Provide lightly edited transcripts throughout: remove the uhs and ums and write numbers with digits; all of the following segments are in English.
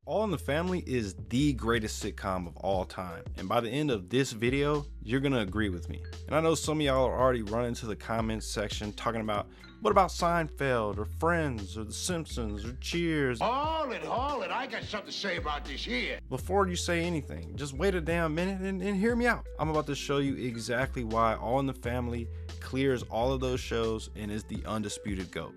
All in the Family is the greatest sitcom of all time, and by the end of this video, you're gonna agree with me. And I know some of y'all are already running to the comments section talking about, what about Seinfeld, or Friends, or The Simpsons, or Cheers? Hold it, I got something to say about this here. Before you say anything, just wait a damn minute and hear me out. I'm about to show you exactly why All in the Family clears all of those shows and is the undisputed GOAT.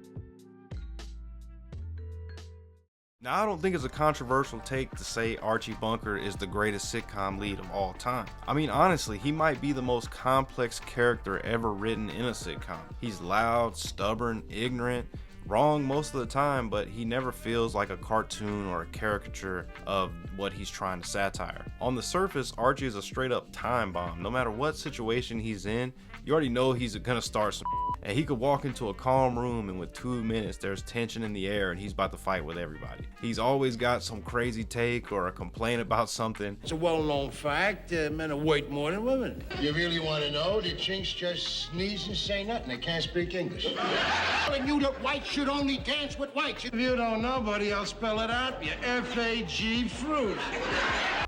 Now, I don't think it's a controversial take to say Archie Bunker is the greatest sitcom lead of all time. I mean, honestly, he might be the most complex character ever written in a sitcom. He's loud, stubborn, ignorant, wrong most of the time, but he never feels like a cartoon or a caricature of what he's trying to satire. On the surface, Archie is a straight up time bomb. No matter what situation he's in, you already know he's gonna start some and he could walk into a calm room and with 2 minutes there's tension in the air and he's about to fight with everybody. He's always got some crazy take or a complaint about something. It's a well-known fact, men are worth more than women. You really want to know? The chinks just sneeze and say nothing. They can't speak English. Telling you that whites should only dance with whites. If you don't know, buddy, I'll spell it out. You F-A-G fruit.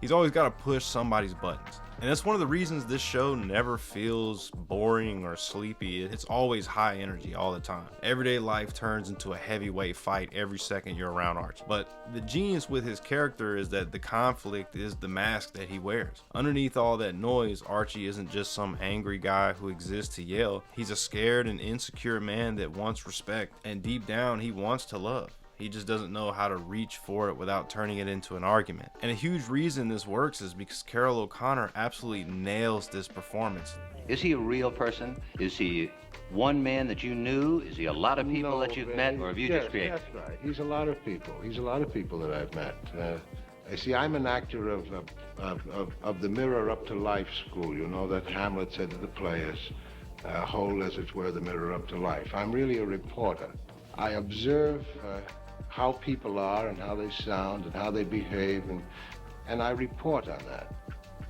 He's always got to push somebody's buttons. And that's one of the reasons this show never feels boring or sleepy. It's always high energy all the time. Everyday life turns into a heavyweight fight every second you're around Archie. But the genius with his character is that the conflict is the mask that he wears. Underneath all that noise, Archie isn't just some angry guy who exists to yell. He's a scared and insecure man that wants respect, and deep down he wants to love. He just doesn't know how to reach for it without turning it into an argument. And a huge reason this works is because Carol O'Connor absolutely nails this performance. Is he a real person? Is he one man that you knew? Is he a lot of people that you've met, or have you just created? That's right. He's a lot of people. He's a lot of people that I've met. I see, I'm an actor of the mirror up to life school. You know that Hamlet said to the players, hold as it were the mirror up to life. I'm really a reporter. I observe how people are and how they sound and how they behave, and I report on that.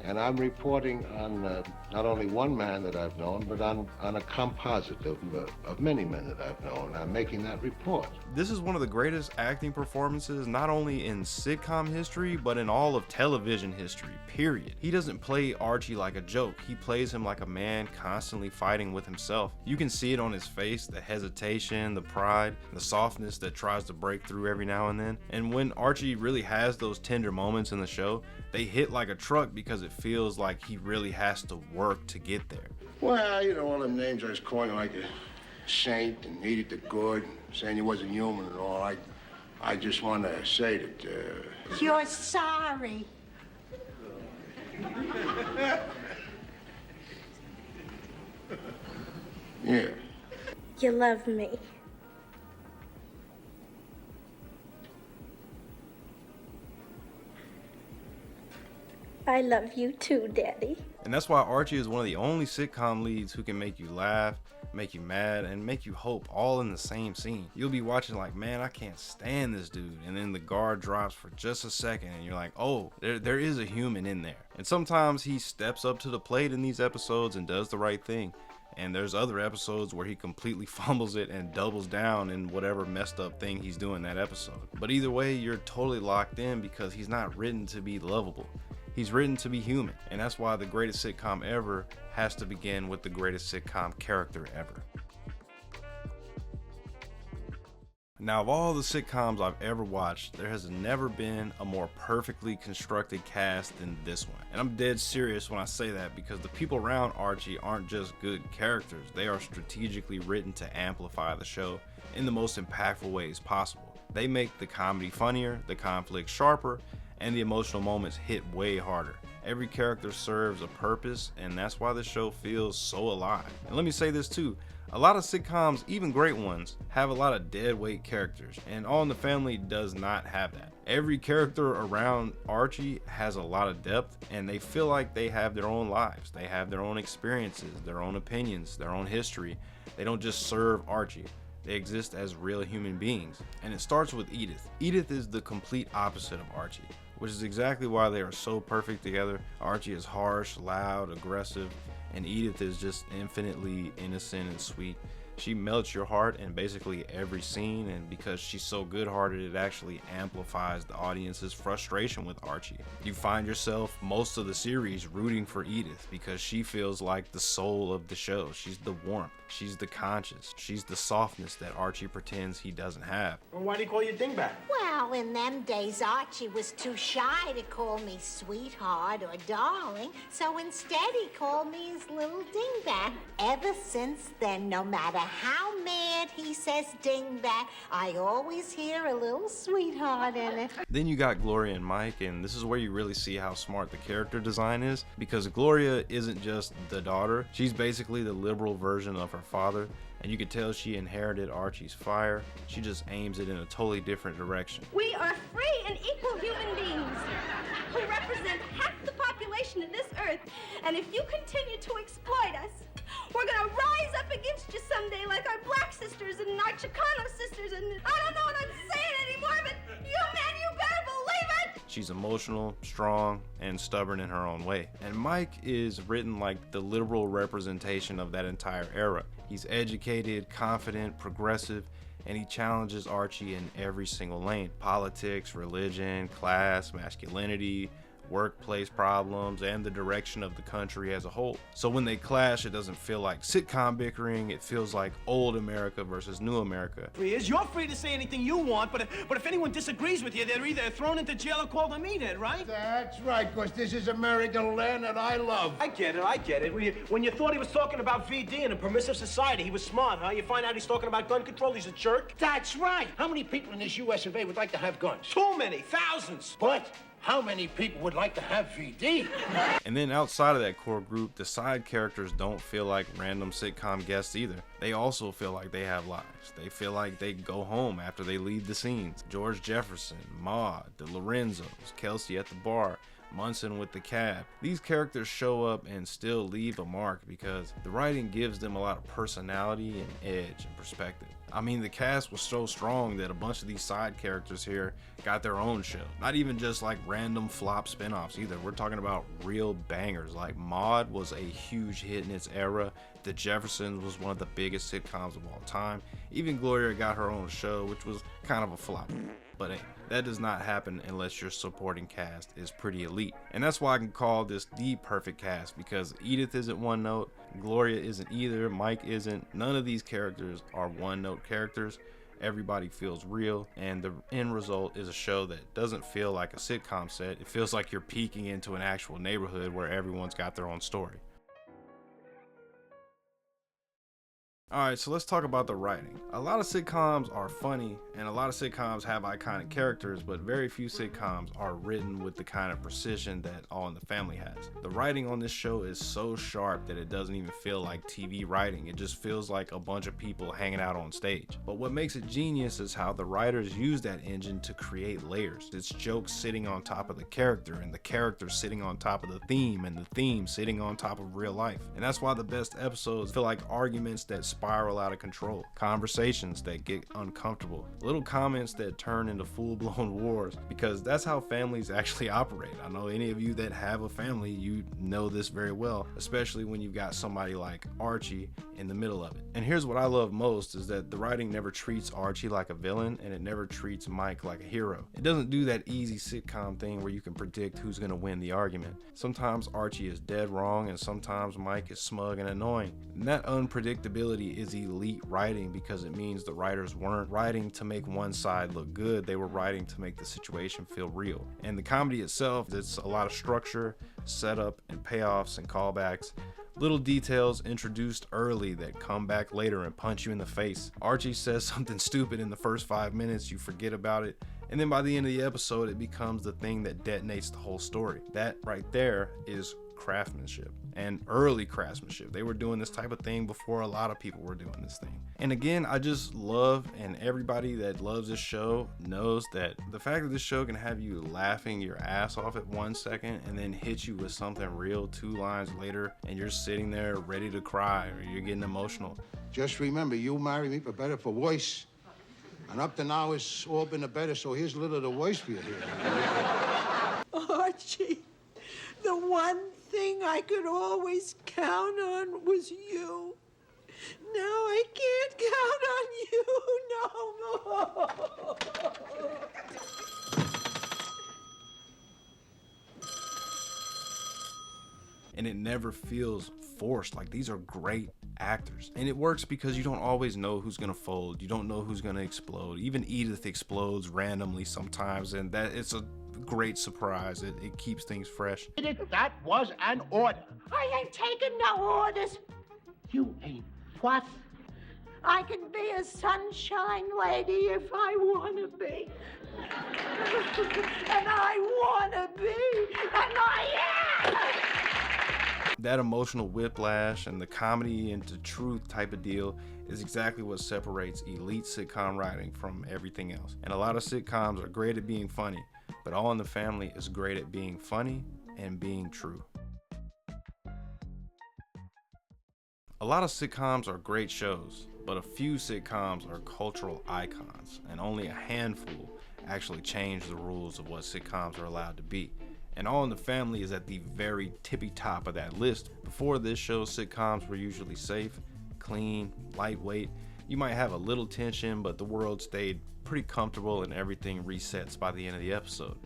And I'm reporting on not only one man that I've known, but on a composite of many men that I've known. I'm making that report. This is one of the greatest acting performances, not only in sitcom history, but in all of television history, period. He doesn't play Archie like a joke. He plays him like a man constantly fighting with himself. You can see it on his face, the hesitation, the pride, the softness that tries to break through every now and then. And when Archie really has those tender moments in the show, they hit like a truck because it feels like he really has to work to get there. Well, you know, all them names I was calling like a saint and Edith the Good, saying he wasn't human and all. I just want to say that... You're sorry. Yeah. You love me. I love you too, Daddy. And that's why Archie is one of the only sitcom leads who can make you laugh, make you mad, and make you hope all in the same scene. You'll be watching like, man, I can't stand this dude. And then the guard drops for just a second and you're like, oh, there is a human in there. And sometimes he steps up to the plate in these episodes and does the right thing. And there's other episodes where he completely fumbles it and doubles down in whatever messed up thing he's doing that episode. But either way, you're totally locked in because he's not written to be lovable. He's written to be human, and that's why the greatest sitcom ever has to begin with the greatest sitcom character ever. Now, of all the sitcoms I've ever watched, there has never been a more perfectly constructed cast than this one. And I'm dead serious when I say that because the people around Archie aren't just good characters, they are strategically written to amplify the show in the most impactful ways possible. They make the comedy funnier, the conflict sharper, and the emotional moments hit way harder. Every character serves a purpose, and that's why the show feels so alive. And let me say this too, a lot of sitcoms, even great ones, have a lot of dead weight characters, and All in the Family does not have that. Every character around Archie has a lot of depth, and they feel like they have their own lives. They have their own experiences, their own opinions, their own history. They don't just serve Archie. They exist as real human beings. And it starts with Edith. Edith is the complete opposite of Archie, which is exactly why they are so perfect together. Archie is harsh, loud, aggressive, and Edith is just infinitely innocent and sweet. She melts your heart in basically every scene, and because she's so good-hearted, it actually amplifies the audience's frustration with Archie. You find yourself most of the series rooting for Edith because she feels like the soul of the show. She's the warmth, she's the conscience, she's the softness that Archie pretends he doesn't have. Well, why do you call you dingbat? Well, in them days, Archie was too shy to call me sweetheart or darling, so instead he called me his little dingbat. Ever since then, no matter how mad he says dingbat, I always hear a little sweetheart in it. Then you got Gloria and Mike, and this is where you really see how smart the character design is, because Gloria isn't just the daughter, she's basically the liberal version of her father, and you can tell she inherited Archie's fire. She just aims it in a totally different direction. We are free and equal human beings who represent half the population of this earth, and if you continue to exploit us, we're gonna rise up against you someday like our black sisters and our Chicano sisters, and I don't know what I'm saying anymore, but you better believe it! She's emotional, strong, and stubborn in her own way. And Mike is written like the liberal representation of that entire era. He's educated, confident, progressive, and he challenges Archie in every single lane. Politics, religion, class, masculinity, workplace problems, and the direction of the country as a whole. So when they clash, it doesn't feel like sitcom bickering, it feels like old America versus new America. You're free to say anything you want, but if anyone disagrees with you, they're either thrown into jail or called a meathead, right? That's right, because this is American land that I love. I get it. When you thought he was talking about VD and a permissive society, he was smart, huh? You find out he's talking about gun control, he's a jerk? That's right. How many people in this US of A would like to have guns? Too many, thousands. But how many people would like to have VD? And then outside of that core group, the side characters don't feel like random sitcom guests either. They also feel like they have lives. They feel like they go home after they leave the scenes. George Jefferson, Maude, the Lorenzos, Kelsey at the bar, Munson with the cab. These characters show up and still leave a mark because the writing gives them a lot of personality and edge and perspective. I mean, the cast was so strong that a bunch of these side characters here got their own show. Not even just like random flop spinoffs either. We're talking about real bangers. Like Maude was a huge hit in its era. The Jeffersons was one of the biggest sitcoms of all time. Even Gloria got her own show, which was kind of a flop. But hey, that does not happen unless your supporting cast is pretty elite. And that's why I can call this the perfect cast, because Edith isn't one note, Gloria isn't either, Mike isn't. None of these characters are one note characters. Everybody feels real, and the end result is a show that doesn't feel like a sitcom set. It feels like you're peeking into an actual neighborhood where everyone's got their own story. Alright, so let's talk about the writing. A lot of sitcoms are funny, and a lot of sitcoms have iconic characters, but very few sitcoms are written with the kind of precision that All in the Family has. The writing on this show is so sharp that it doesn't even feel like TV writing. It just feels like a bunch of people hanging out on stage. But what makes it genius is how the writers use that engine to create layers. It's jokes sitting on top of the character, and the character sitting on top of the theme, and the theme sitting on top of real life. And that's why the best episodes feel like arguments that spiral out of control, conversations that get uncomfortable, little comments that turn into full-blown wars, because that's how families actually operate. I know any of you that have a family, you know this very well, especially when you've got somebody like Archie in the middle of it. And here's what I love most is that the writing never treats Archie like a villain, and it never treats Mike like a hero. It doesn't do that easy sitcom thing where you can predict who's going to win the argument. Sometimes Archie is dead wrong, and sometimes Mike is smug and annoying. And that unpredictability is elite writing, because it means the writers weren't writing to make one side look good, they were writing to make the situation feel real. And the comedy itself, it's a lot of structure, setup, and payoffs and callbacks. Little details introduced early that come back later and punch you in the face. Archie says something stupid in the first 5 minutes, you forget about it, and then by the end of the episode it becomes the thing that detonates the whole story. That right there is craftsmanship, and early craftsmanship. They were doing this type of thing before a lot of people were doing this thing. And again, I just love, and everybody that loves this show knows that the fact that this show can have you laughing your ass off at 1 second and then hit you with something real 2 lines later, and you're sitting there ready to cry or you're getting emotional. Just remember, you marry me for better, for worse. And up to now, it's all been the better, so here's a little of the worse for you here. Archie, the one thing I could always count on was you. Now I can't count on you no more. And it never feels forced. Like, these are great actors, and it works because you don't always know who's gonna fold, you don't know who's gonna explode. Even Edith explodes randomly sometimes, and that it's a great surprise. It keeps things fresh. That was an order. I ain't taking no orders. You ain't what? I can be a sunshine lady if I want to be. And I want to be. And I am. That emotional whiplash and the comedy into truth type of deal is exactly what separates elite sitcom writing from everything else. And a lot of sitcoms are great at being funny, but All in the Family is great at being funny and being true. A lot of sitcoms are great shows, but a few sitcoms are cultural icons, and only a handful actually change the rules of what sitcoms are allowed to be. And All in the Family is at the very tippy top of that list. Before this show, sitcoms were usually safe, clean, lightweight. You might have a little tension, but the world stayed pretty comfortable and everything resets by the end of the episode.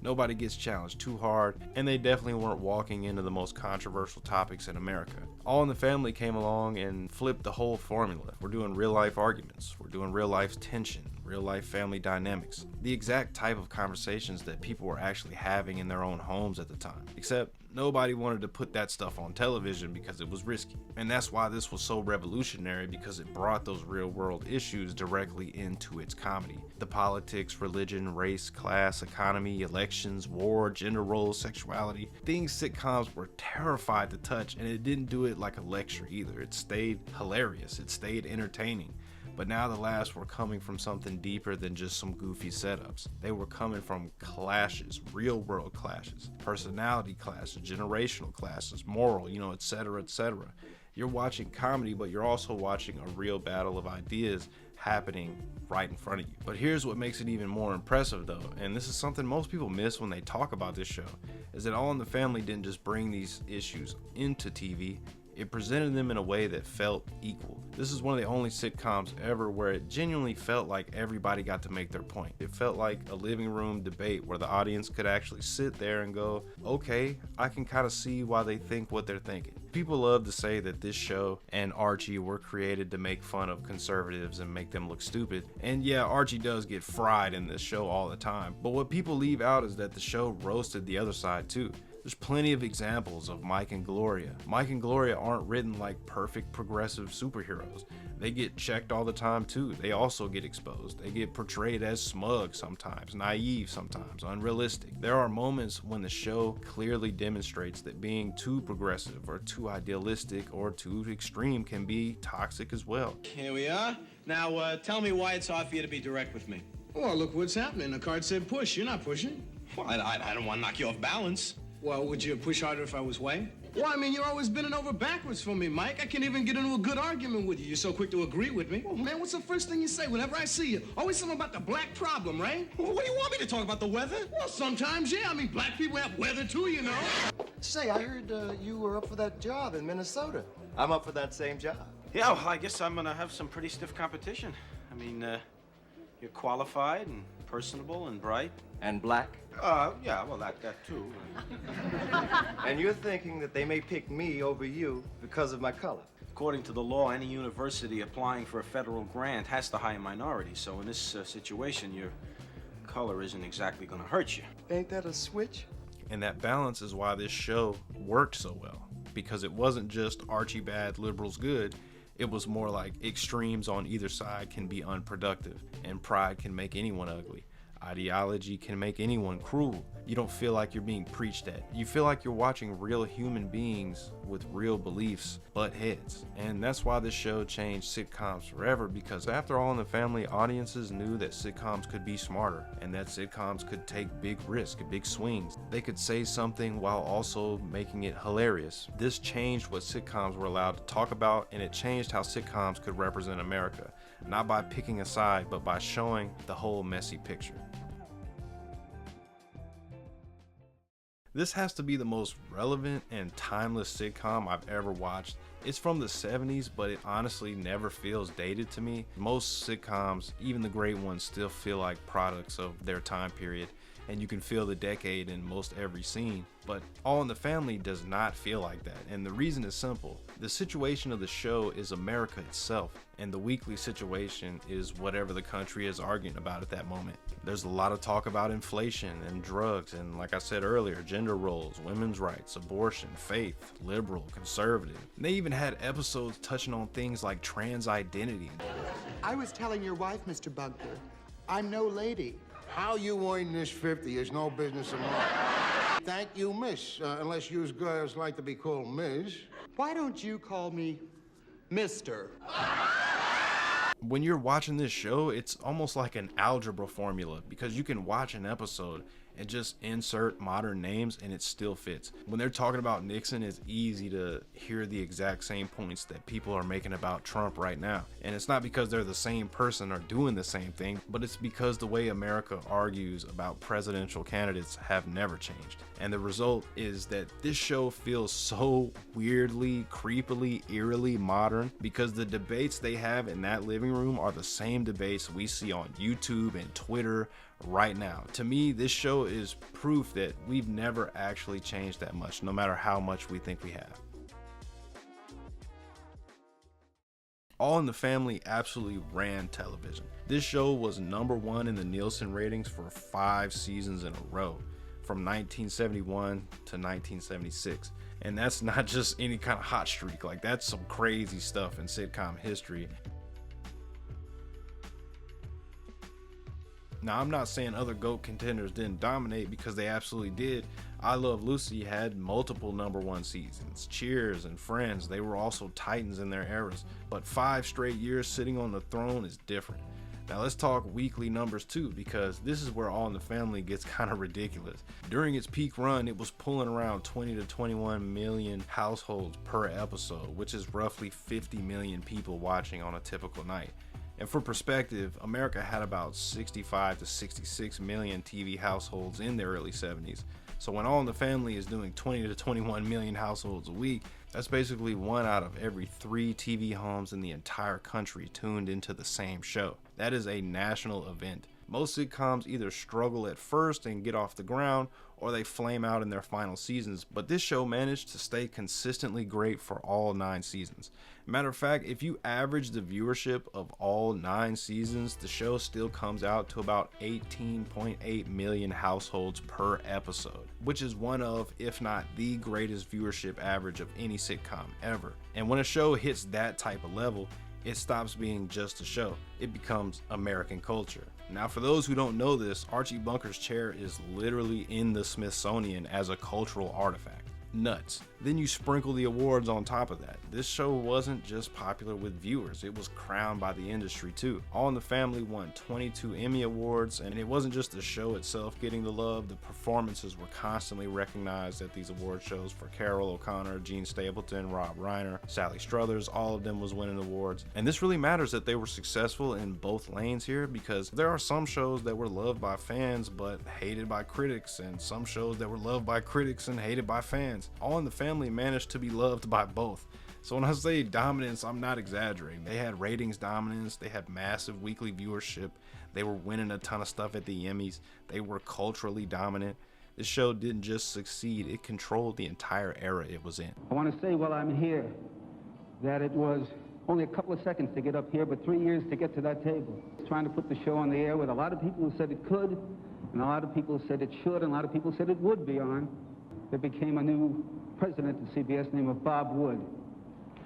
Nobody gets challenged too hard, and they definitely weren't walking into the most controversial topics in America. All in the Family came along and flipped the whole formula. We're doing real life arguments, we're doing real life tension, real life family dynamics, the exact type of conversations that people were actually having in their own homes at the time. Except nobody wanted to put that stuff on television because it was risky. And that's why this was so revolutionary, because it brought those real world issues directly into its comedy. The politics, religion, race, class, economy, elections, war, gender roles, sexuality, things sitcoms were terrified to touch, and it didn't do it like a lecture either. It stayed hilarious, it stayed entertaining. But now the laughs were coming from something deeper than just some goofy setups. They were coming from clashes, real world clashes, personality clashes, generational classes, moral, etc., etc. You're watching comedy, but you're also watching a real battle of ideas happening right in front of you. But here's what makes it even more impressive though, and this is something most people miss when they talk about this show, is that All in the Family didn't just bring these issues into TV, it presented them in a way that felt equal. This is one of the only sitcoms ever where it genuinely felt like everybody got to make their point. It felt like a living room debate where the audience could actually sit there and go, okay, I can kind of see why they think what they're thinking. People love to say that this show and Archie were created to make fun of conservatives and make them look stupid. And yeah, Archie does get fried in this show all the time. But what people leave out is that the show roasted the other side too. There's plenty of examples of Mike and Gloria. Mike and Gloria aren't written like perfect progressive superheroes. They get checked all the time too. They also get exposed. They get portrayed as smug sometimes, naive sometimes, unrealistic. There are moments when the show clearly demonstrates that being too progressive or too idealistic or too extreme can be toxic as well. Here we are. Now, tell me why it's hard for you to be direct with me. Well, look what's happening. The card said push. You're not pushing. Well, I don't want to knock you off balance. Well, would you push harder if I was way? Well, I mean, you're always bending over backwards for me, Mike. I can't even get into a good argument with you. You're so quick to agree with me. Well, man, what's the first thing you say whenever I see you? Always something about the black problem, right? Well, what do you want me to talk about, the weather? Well, sometimes, yeah. I mean, black people have weather too, you know. Say, I heard you were up for that job in Minnesota. I'm up for that same job. Yeah, well, I guess I'm gonna have some pretty stiff competition. I mean, you're qualified and personable and bright. And black? Yeah, well, that too. And you're thinking that they may pick me over you because of my color? According to the law, any university applying for a federal grant has to hire minorities. So in this situation, your color isn't exactly gonna hurt you. Ain't that a switch? And that balance is why this show worked so well, because it wasn't just Archie bad, liberals good. It was more like extremes on either side can be unproductive, and pride can make anyone ugly. Ideology can make anyone cruel. You don't feel like you're being preached at. You feel like you're watching real human beings with real beliefs butt heads. And that's why this show changed sitcoms forever, because after All in the Family, audiences knew that sitcoms could be smarter and that sitcoms could take big risks, big swings. They could say something while also making it hilarious. This changed what sitcoms were allowed to talk about, and it changed how sitcoms could represent America, not by picking a side, but by showing the whole messy picture. This has to be the most relevant and timeless sitcom I've ever watched, It's from the 70s, but it honestly never feels dated to me. Most sitcoms, even the great ones, still feel like products of their time period, and you can feel the decade in most every scene. But All in the Family does not feel like that, and the reason is simple. The situation of the show is America itself, and the weekly situation is whatever the country is arguing about at that moment. There's a lot of talk about inflation and drugs, and like I said earlier, gender roles, women's rights, abortion, faith, liberal, conservative. And they even had episodes touching on things like trans identity. I was telling your wife, Mr. Bunker, I'm no lady. How you earn this 50 is no business of mine. Thank you, miss, unless you girls like to be called Ms. Why don't you call me Mr.? When you're watching this show, it's almost like an algebra formula, because you can watch an episode and just insert modern names and it still fits. When they're talking about Nixon, it's easy to hear the exact same points that people are making about Trump right now. And it's not because they're the same person or doing the same thing, but it's because the way America argues about presidential candidates have never changed. And the result is that this show feels so weirdly, creepily, eerily modern, because the debates they have in that living room are the same debates we see on YouTube and Twitter right now. To me, this show is proof that we've never actually changed that much, no matter how much we think we have. All in the Family absolutely ran television. This show was #1 in the Nielsen ratings for 5 seasons in a row, from 1971 to 1976. And that's not just any kind of hot streak, like that's some crazy stuff in sitcom history. Now, I'm not saying other GOAT contenders didn't dominate, because they absolutely did. I Love Lucy had multiple #1 seasons. Cheers and Friends, they were also titans in their eras. But 5 straight years sitting on the throne is different. Now let's talk weekly numbers too, because this is where All in the Family gets kind of ridiculous. During its peak run, it was pulling around 20 to 21 million households per episode, which is roughly 50 million people watching on a typical night. And for perspective, America had about 65 to 66 million TV households in the early 70s. So when All in the Family is doing 20 to 21 million households a week, that's basically 1 out of every 3 TV homes in the entire country tuned into the same show. That is a national event. Most sitcoms either struggle at first and get off the ground, or they flame out in their final seasons, but this show managed to stay consistently great for all 9 seasons. Matter of fact, if you average the viewership of all 9 seasons, the show still comes out to about 18.8 million households per episode, which is one of, if not the greatest viewership average of any sitcom ever. And when a show hits that type of level, it stops being just a show. It becomes American culture. Now, for those who don't know this, Archie Bunker's chair is literally in the Smithsonian as a cultural artifact. Nuts. Then you sprinkle the awards on top of that. This show wasn't just popular with viewers, it was crowned by the industry too. All in the Family won 22 Emmy Awards, and it wasn't just the show itself getting the love, the performances were constantly recognized at these award shows for Carol O'Connor, Gene Stapleton, Rob Reiner, Sally Struthers, all of them was winning awards. And this really matters that they were successful in both lanes here, because there are some shows that were loved by fans but hated by critics, and some shows that were loved by critics and hated by fans. All in the Family managed to be loved by both. So when I say dominance, I'm not exaggerating. They had ratings dominance, they had massive weekly viewership, they were winning a ton of stuff at the Emmys, they were culturally dominant. This show didn't just succeed, it controlled the entire era it was in. I want to say while I'm here that it was only a couple of seconds to get up here, but 3 years to get to that table. Trying to put the show on the air with a lot of people who said it could, and a lot of people who said it should, and a lot of people said it would be on. There became a new president of CBS named Bob Wood.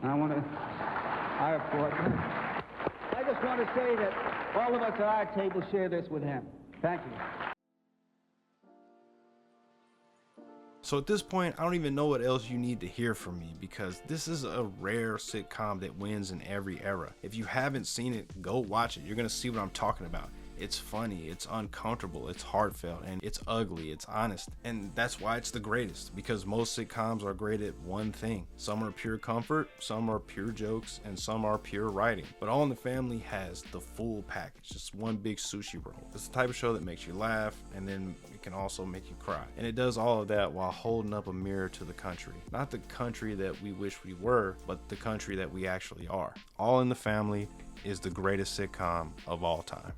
And I just want to say that all of us at our table share this with him. Thank you. So at this point, I don't even know what else you need to hear from me, because this is a rare sitcom that wins in every era. If you haven't seen it, go watch it. You're gonna see what I'm talking about. It's funny, it's uncomfortable, it's heartfelt, and it's ugly, it's honest. And that's why it's the greatest, because most sitcoms are great at one thing. Some are pure comfort, some are pure jokes, and some are pure writing. But All in the Family has the full package, just one big sushi roll. It's the type of show that makes you laugh, and then it can also make you cry. And it does all of that while holding up a mirror to the country. Not the country that we wish we were, but the country that we actually are. All in the Family is the greatest sitcom of all time.